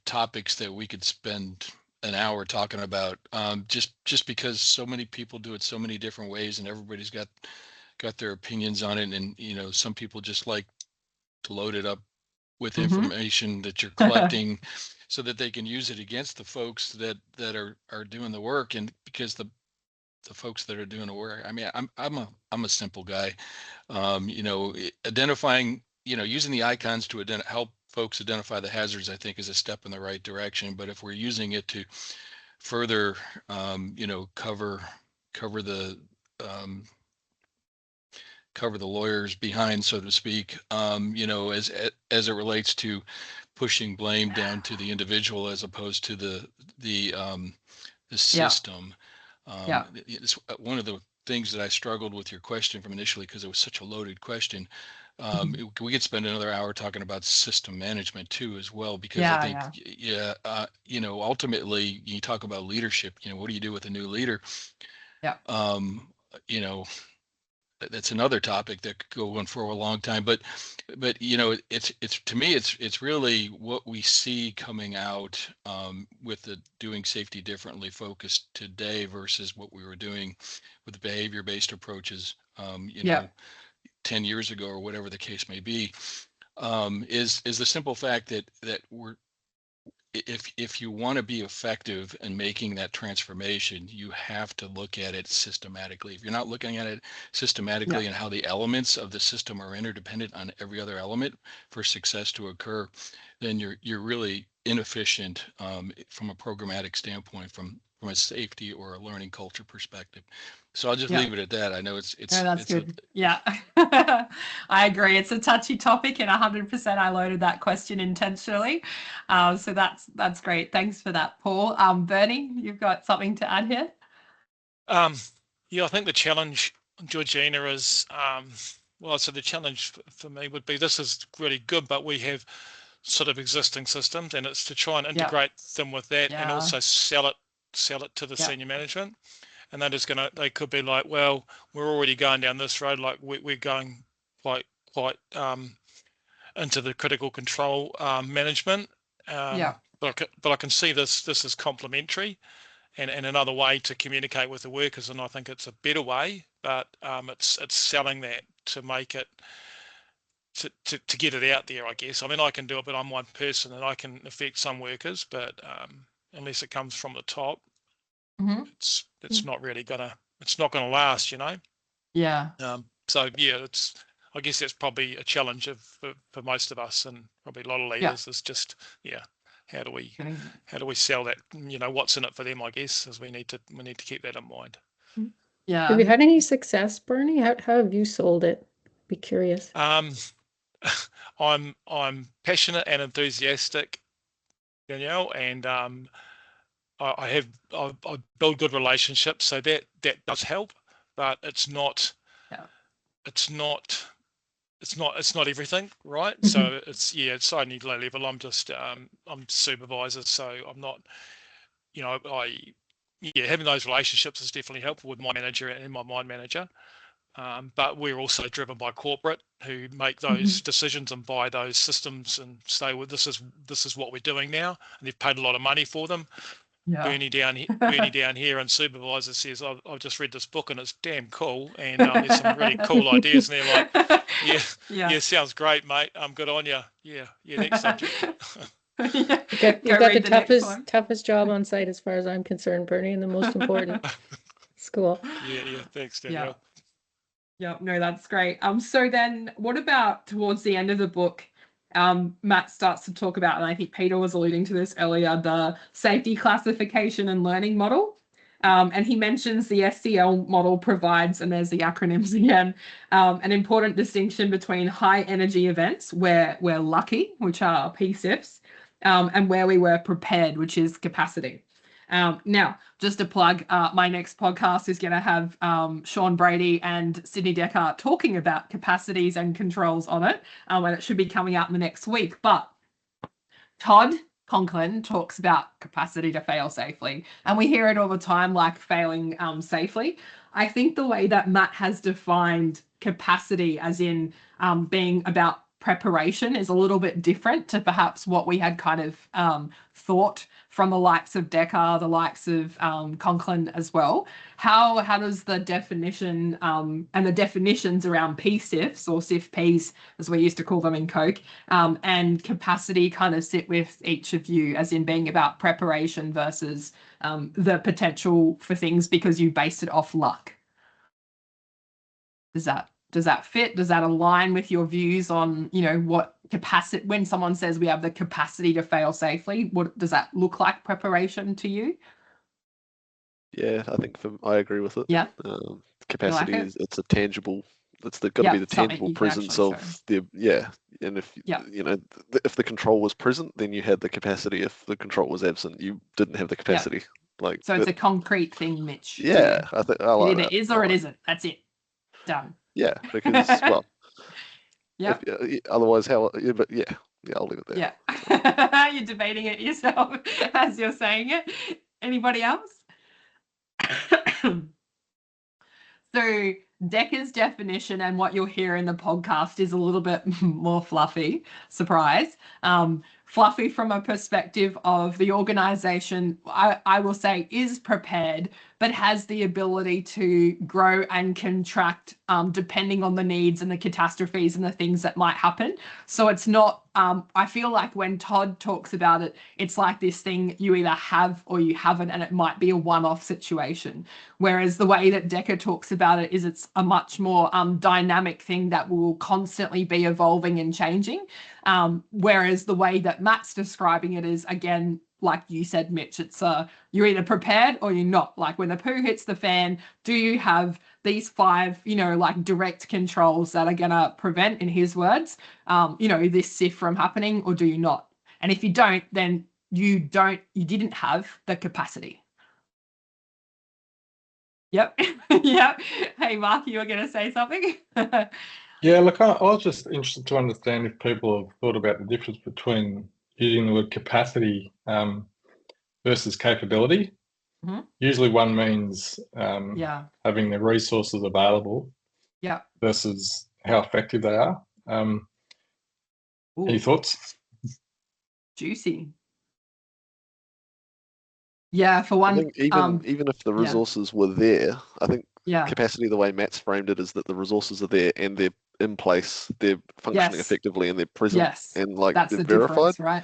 topics that we could spend an hour talking about, just because so many people do it so many different ways, and everybody's got their opinions on it. And you know, some people just like to load it up with information that you're collecting so that they can use it against the folks that are doing the work. And because the folks that are doing the work, I mean, I'm a simple guy, you know, identifying, you know, using the icons to help folks identify the hazards, I think is a step in the right direction. But if we're using it to further, you know, cover the cover the lawyers behind, so to speak, you know, as it relates to pushing blame down to the individual as opposed to the system. It's one of the things that I struggled with your question from initially, because it was such a loaded question. We could spend another hour talking about system management too, as well, because I think, you know, ultimately you talk about leadership, you know, what do you do with a new leader? You know, that's another topic that could go on for a long time, but you know, it's to me, it's really what we see coming out with the doing safety differently focused today versus what we were doing with the behavior-based approaches, you know, 10 years ago or whatever the case may be, is the simple fact that we're, if you want to be effective in making that transformation, you have to look at it systematically. If you're not looking at it systematically and how the elements of the system are interdependent on every other element for success to occur, then you're really inefficient from a programmatic standpoint, from from a safety or a learning culture perspective. So I'll just leave it at that. I know it's no, that's good. Yeah, I agree. It's a touchy topic, and 100% I loaded that question intentionally. So that's great. Thanks for that, Paul. Bernie, you've got something to add here? Yeah, I think the challenge, Georgina, is so the challenge for me would be, this is really good, but we have sort of existing systems, and it's to try and integrate them with that, and also sell it to the senior management. And they could be like, well, we're already going down this road, like we're going quite into the critical control management. But I can see this is complementary and another way to communicate with the workers, and I think it's a better way, but it's selling that to make it to get it out there, I guess. I mean, I can do it, but I'm one person and I can affect some workers, but unless it comes from the top, it's not really gonna last, you know. So yeah, I guess that's probably a challenge for most of us, and probably a lot of leaders, is just how do we sell that, you know, what's in it for them, I guess, as we need to keep that in mind. Have you had any success, Bernie? How have you sold it? Be curious. I'm passionate and enthusiastic, Danielle, and I build good relationships, so that does help, but it's not everything, right? So it's only low level. I'm just I'm supervisor, so I'm not, you know, having those relationships is definitely helpful with my manager and my mine manager. But we're also driven by corporate, who make those decisions and buy those systems and say, well, this is what we're doing now, and they've paid a lot of money for them. Bernie down here and supervisor says, I've just read this book and it's damn cool, and there's some really cool ideas, and they're like, yeah, sounds great, mate. Good on you. Yeah, next subject. You've got the toughest job on site as far as I'm concerned, Bernie, and the most important. School. Yeah, thanks, Danielle. Yeah, no, that's great. So then what about towards the end of the book? Matt starts to talk about, and I think Peter was alluding to this earlier, the safety classification and learning model. And he mentions the SCL model provides, and there's the acronyms again, an important distinction between high energy events where we're lucky, which are PSIFs, and where we were prepared, which is capacity. Now, just to plug, my next podcast is going to have Sean Brady and Sydney Decker talking about capacities and controls on it, and it should be coming out in the next week. But Todd Conklin talks about capacity to fail safely, and we hear it all the time, like failing safely. I think the way that Matt has defined capacity as in being about preparation is a little bit different to perhaps what we had kind of thought from the likes of Decker, the likes of Conklin as well. How does the definition and the definitions around PSIFs, or SIFPs as we used to call them in Coke, and capacity kind of sit with each of you, as in being about preparation versus the potential for things because you based it off luck? Does that fit? Does that align with your views on, you know, what capacity, when someone says we have the capacity to fail safely, what does that look like preparation to you? Yeah, I think I agree with it. Yeah. Capacity it's a tangible, got to be the tangible presence of and if you know, if the control was present, then you had the capacity. If the control was absent, you didn't have the capacity. Like, so it's a concrete thing, Mitch. Yeah, I think I like it either that. is or it isn't. That's it. Done. Yeah, because well, otherwise, how? Yeah, but yeah, I'll leave it there. Yeah, you're debating it yourself as you're saying it. Anybody else? So Decker's definition and what you'll hear in the podcast is a little bit more fluffy. Surprise. Fluffy from a perspective of the organization, I will say, is prepared, but has the ability to grow and contract depending on the needs and the catastrophes and the things that might happen. So it's not, I feel like when Todd talks about it, it's like this thing you either have or you haven't, and it might be a one-off situation. Whereas the way that Decker talks about it is it's a much more dynamic thing that will constantly be evolving and changing. Whereas the way that Matt's describing it is, again, like you said, Mitch, it's you're either prepared or you're not. Like when the poo hits the fan, do you have these 5, like direct controls that are gonna prevent, in his words, this SIF from happening, or do you not? And if you don't, then you didn't have the capacity. Yep. Yep. Hey, Mark, you were going to say something? Yeah, look, I was just interested to understand if people have thought about the difference between using the word capacity versus capability. Mm-hmm. Usually one means having the resources available versus how effective they are. Any thoughts? Juicy. Yeah, for one, I think even if the resources were there, I think capacity, the way Matt's framed it, is that the resources are there and they're in place, they're functioning effectively, and they're present, and like that's they're the verified. Right?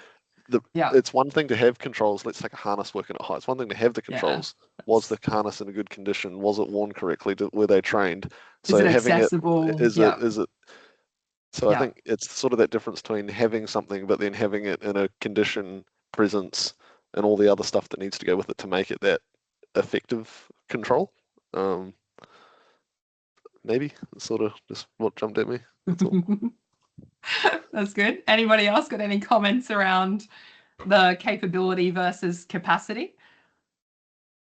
It's one thing to have controls. Let's take a harness working at height. It's one thing to have the controls. Was the harness in a good condition? Was it worn correctly? Were they trained? So is it having accessible? Is it? So I think it's sort of that difference between having something, but then having it in a condition, presence, and all the other stuff that needs to go with it to make it that effective control. Maybe that's sort of just what jumped at me. That's all. That's good. Anybody else got any comments around the capability versus capacity?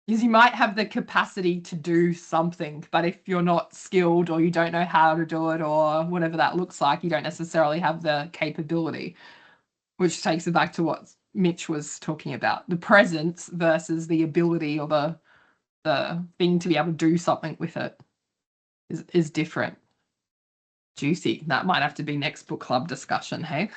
Because you might have the capacity to do something, but if you're not skilled or you don't know how to do it or whatever that looks like, you don't necessarily have the capability, which takes it back to what Mitch was talking about. The presence versus the ability or the thing to be able to do something with it is different. Juicy. That might have to be next book club discussion, hey?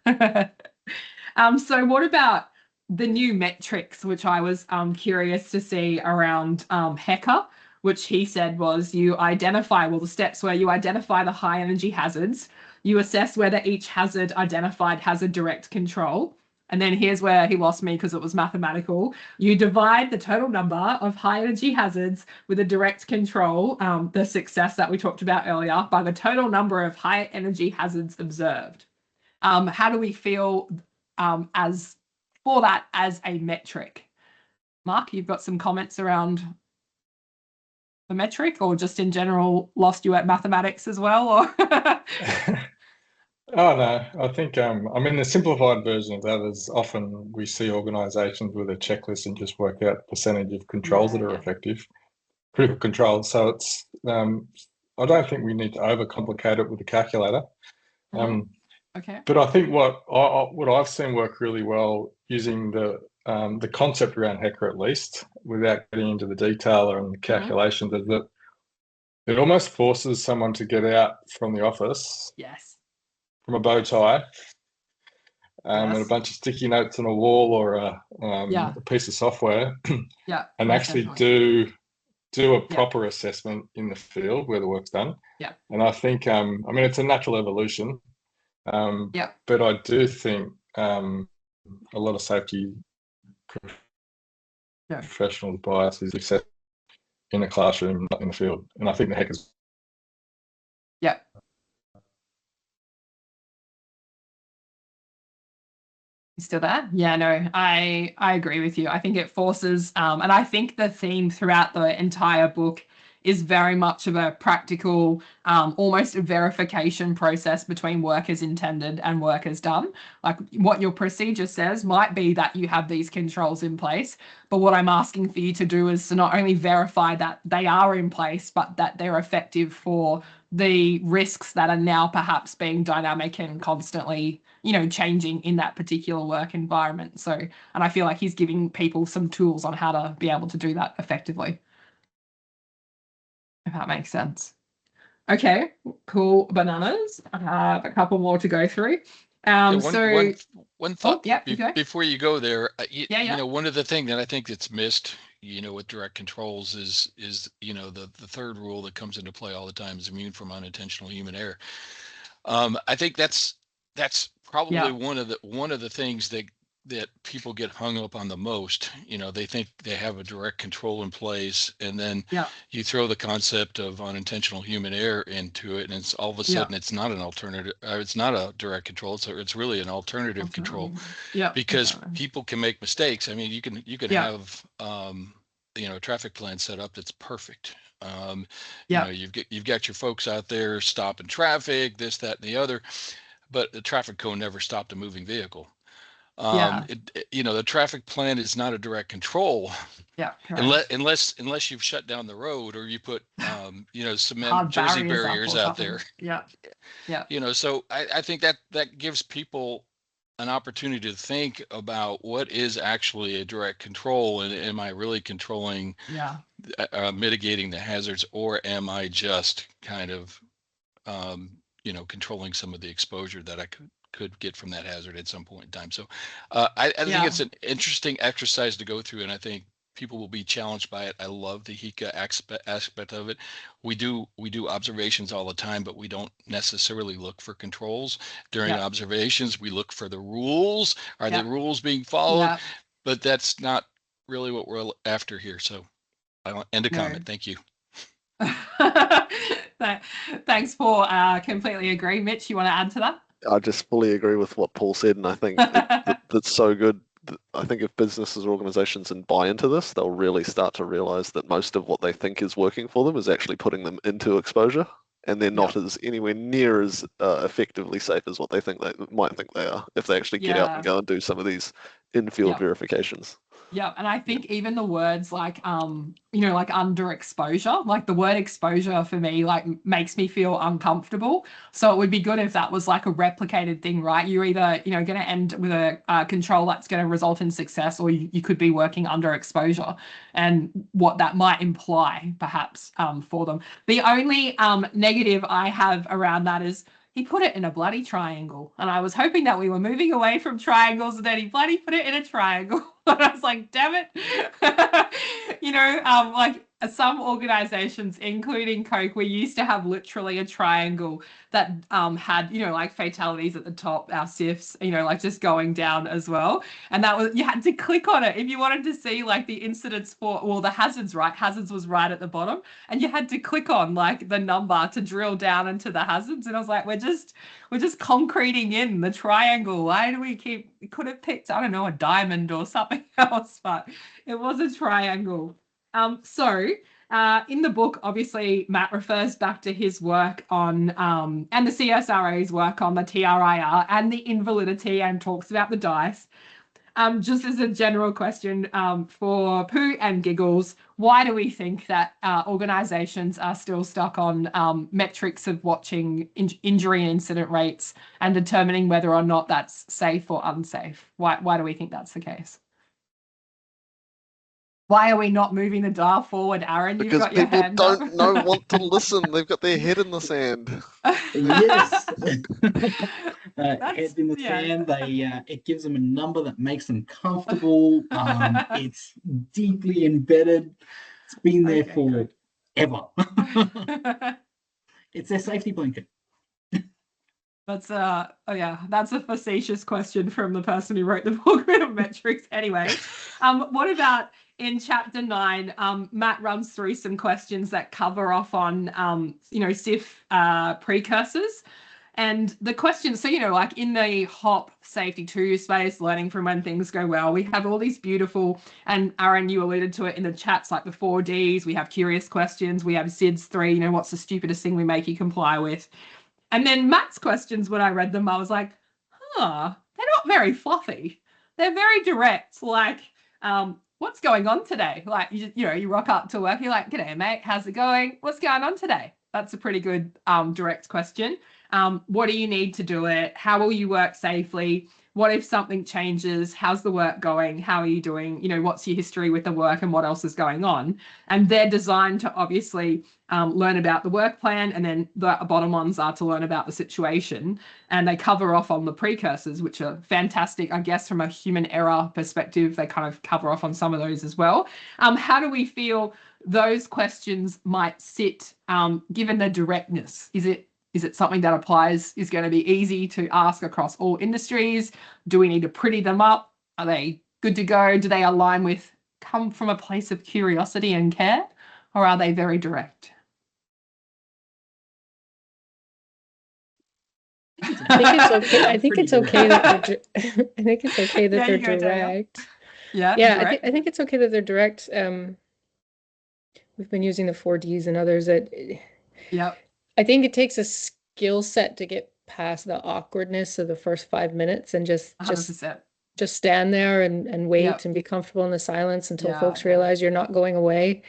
So what about the new metrics, which I was curious to see around Hacker, which he said was you identify, the steps where you identify the high energy hazards, you assess whether each hazard identified has a direct control. And then here's where he lost me because it was mathematical. You divide the total number of high energy hazards with a direct control, the success that we talked about earlier, by the total number of high energy hazards observed. How do we feel as a metric? Mark, you've got some comments around the metric, or just in general lost you at mathematics as well? Or Oh no, I think the simplified version of that is often we see organisations with a checklist and just work out the percentage of controls that are effective, critical controls. So it's I don't think we need to overcomplicate it with a calculator. Okay. But I think what I've seen work really well using the concept around Hacker, at least, without getting into the detail and the calculations, is that it almost forces someone to get out from the office. Yes. From a bow tie, and a bunch of sticky notes on a wall or a piece of software, and actually do a proper assessment in the field where the work's done. Yeah. And I think, it's a natural evolution. But I do think a lot of safety professionals' bias is accept in the classroom, not in the field. And I think the hackers. Yeah. You still there? Yeah, no, I agree with you. I think it forces, and I think the theme throughout the entire book is very much of a practical, almost a verification process between workers intended and workers done. Like what your procedure says might be that you have these controls in place, but what I'm asking for you to do is to not only verify that they are in place, but that they're effective for the risks that are now perhaps being dynamic and constantly, changing in that particular work environment. So, and I feel like he's giving people some tools on how to be able to do that effectively. If that makes sense. Okay, cool bananas. I have a couple more to go through. One thought before you go there. One of the things that I think that's missed, with direct controls is the third rule that comes into play all the time is immune from unintentional human error. I think that's probably one of the things that that people get hung up on the most. They think they have a direct control in place, and then you throw the concept of unintentional human error into it, and it's all of a sudden it's not an alternative, it's not a direct control, so it's really an alternative control. Because people can make mistakes. I mean, you can have a traffic plan set up that's perfect. You've got your folks out there stopping traffic, this, that, and the other, but the traffic cone never stopped a moving vehicle. The traffic plan is not a direct control. Unless you've shut down the road, or you put cement jersey barriers out there. So I think that gives people an opportunity to think about what is actually a direct control, and am I really controlling, mitigating the hazards, or am I just kind of controlling some of the exposure that I could get from that hazard at some point in time. So I think it's an interesting exercise to go through, and I think people will be challenged by it. I love the HICA aspect of it. We do observations all the time, but we don't necessarily look for controls during observations. We look for the rules. Are the rules being followed? But that's not really what we're after here. So I'll end a comment. Thank you. Thanks, Paul. Completely agree. Mitch, you want to add to that? I just fully agree with what Paul said, and I think that's so good. I think if businesses or organizations buy into this, they'll really start to realize that most of what they think is working for them is actually putting them into exposure, and they're not as anywhere near as effectively safe as what they might think they are if they actually get out and go and do some of these in-field verifications. Yeah, and I think even the words like, like underexposure, like the word exposure for me, like makes me feel uncomfortable. So it would be good if that was like a replicated thing, right? You're either, going to end with a control that's going to result in success, or you could be working under exposure, and what that might imply perhaps for them. The only negative I have around that is, he put it in a bloody triangle, and I was hoping that we were moving away from triangles, and then he bloody put it in a triangle. And I was like, damn it. Like some organizations, including Coke, we used to have literally a triangle that had, like fatalities at the top, our SIFs, like just going down as well. And that was, you had to click on it if you wanted to see like the incidents the hazards, right? Hazards was right at the bottom, and you had to click on like the number to drill down into the hazards. And I was like, we're just concreting in the triangle. Why do we could have picked, I don't know, a diamond or something else, but it was a triangle. So in the book, obviously, Matt refers back to his work on, and the CSRA's work on the TRIR and the invalidity, and talks about the dice. Just as a general question for Pooh and Giggles, why do we think that organisations are still stuck on metrics of watching injury and incident rates and determining whether or not that's safe or unsafe? Why do we think that's the case? Why are we not moving the dial forward, Aaron? Because got your people hand don't want to listen. They've got their head in the sand. Yes. Head in the sand. It gives them a number that makes them comfortable. It's deeply embedded. It's been there forever. It's their safety blanket. That's that's a facetious question from the person who wrote the book of metrics. Anyway, what about in chapter 9? Matt runs through some questions that cover off on SIF precursors. And the question, so, like in the HOP Safety 2 space, learning from when things go well, we have all these beautiful, and Aaron, you alluded to it in the chats, like the 4Ds, we have curious questions, we have SIDS 3, what's the stupidest thing we make you comply with? And then Matt's questions, when I read them, I was like, they're not very fluffy. They're very direct, like, what's going on today? Like, you rock up to work, you're like, g'day, mate, how's it going? What's going on today? That's a pretty good direct question. What do you need to do it? How will you work safely? What if something changes? How's the work going? How are you doing? What's your history with the work and what else is going on? And they're designed to obviously learn about the work plan, and then the bottom ones are to learn about the situation. And they cover off on the precursors, which are fantastic, I guess, from a human error perspective. They kind of cover off on some of those as well. How do we feel those questions might sit given the directness? Is it something that is going to be easy to ask across all industries? Do we need to pretty them up? Are they good to go? Do they align with, come from a place of curiosity and care, or are they very direct? I think it's okay. I think it's okay that they're. I think it's okay that they're direct. Yeah. Yeah, I think it's okay that they're direct. We've been using the 4Ds and others that. Yep. I think it takes a skill set to get past the awkwardness of the first 5 minutes and just 100%. Just stand there and wait Yep. and be comfortable in the silence until Yeah, folks yeah. realize you're not going away.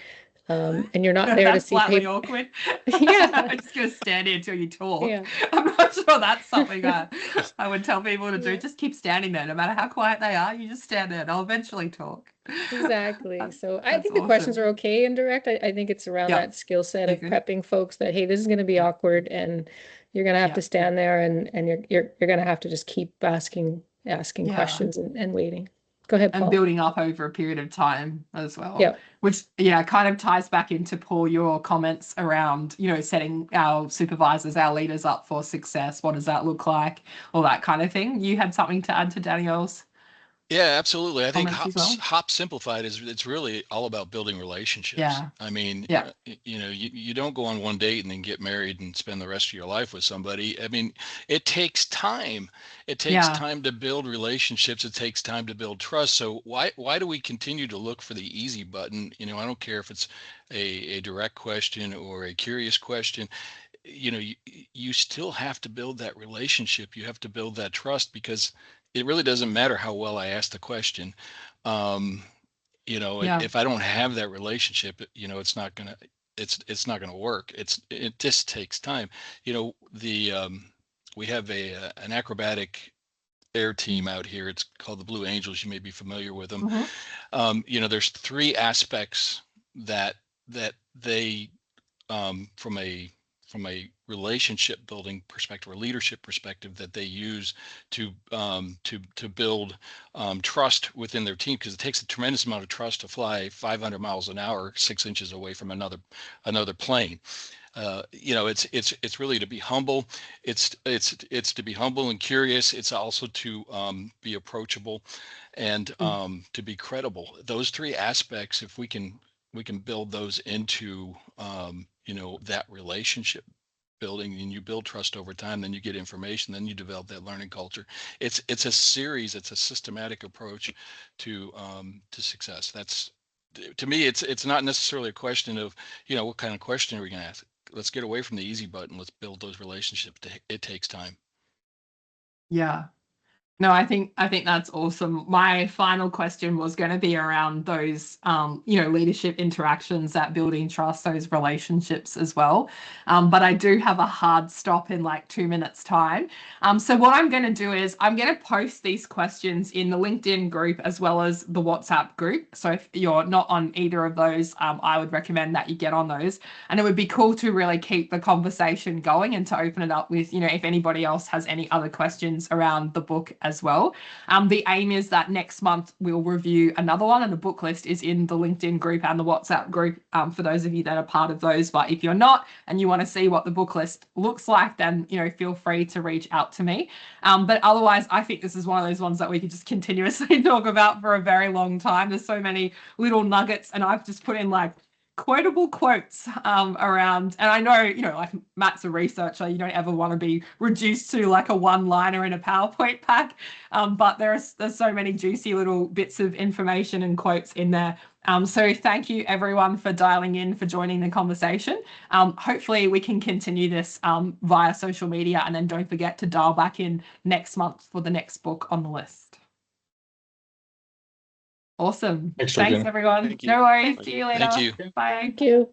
And you're not there to That's see slightly people. awkward. Yeah. I'm just going to stand here until you talk. Yeah. I'm not sure that's something that I would tell people to do. Yeah. Just keep standing there. No matter how quiet they are, you just stand there. They'll eventually talk. Exactly. So I That's think the questions awesome. are okay and direct. I think it's around Yep. that skill set of Okay. prepping folks that, hey, this is going to be awkward and you're going to have Yep. to stand there and you're going to have to just keep asking Yeah. questions and waiting. Go ahead, And Paul. building up over a period of time as well. Yeah. Which, kind of ties back into, Paul, your comments around, setting our supervisors, our leaders up for success. What does that look like? All that kind of thing. You had something to add to Danielle's? Yeah, absolutely. I think comments as well? Hop Simplified it's really all about building relationships. Yeah. I mean, Yeah. you don't go on one date and then get married and spend the rest of your life with somebody. I mean, it takes time. It takes Yeah. time to build relationships. It takes time to build trust. So why do we continue to look for the easy button? I don't care if it's a direct question or a curious question. You still have to build that relationship. You have to build that trust, because it really doesn't matter how well I ask the question. Yeah. If I don't have that relationship, it's not not gonna work. It just takes time. We have an acrobatic air team out here. It's called the Blue Angels. You may be familiar with them. Mhm. There's three aspects that they from a relationship building perspective or leadership perspective that they use to build trust within their team, because it takes a tremendous amount of trust to fly 500 miles an hour 6 inches away from another plane. It's really to be humble. It's to be humble and curious. It's also to be approachable and to be credible. Those three aspects, if we can build those into that relationship building, and you build trust over time, then you get information, then you develop that learning culture. It's a series, it's a systematic approach to success. That's, to me, it's not necessarily a question of what kind of question are we going to ask. Let's get away from the easy button. Let's build those relationships. It takes time. Yeah. No, I think that's awesome. My final question was going to be around those, leadership interactions, that building trust, those relationships as well. But I do have a hard stop in like 2 minutes time. So what I'm going to do is I'm going to post these questions in the LinkedIn group as well as the WhatsApp group. So if you're not on either of those, I would recommend that you get on those. And it would be cool to really keep the conversation going and to open it up with, if anybody else has any other questions around the book as well. The aim is that next month we'll review another one, and the book list is in the LinkedIn group and the WhatsApp group for those of you that are part of those. But if you're not and you want to see what the book list looks like, then feel free to reach out to me. But otherwise, I think this is one of those ones that we could just continuously talk about for a very long time. There's so many little nuggets, and I've just put in like quotable quotes around, and I know like Matt's a researcher, you don't ever want to be reduced to like a one-liner in a PowerPoint pack, but there's so many juicy little bits of information and quotes in there. So thank you everyone for dialing in, for joining the conversation. Hopefully we can continue this via social media, and then don't forget to dial back in next month for the next book on the list. Awesome. Thanks everyone. Thank you. No worries. Thank See you. you later. Thank you. Bye. Thank you.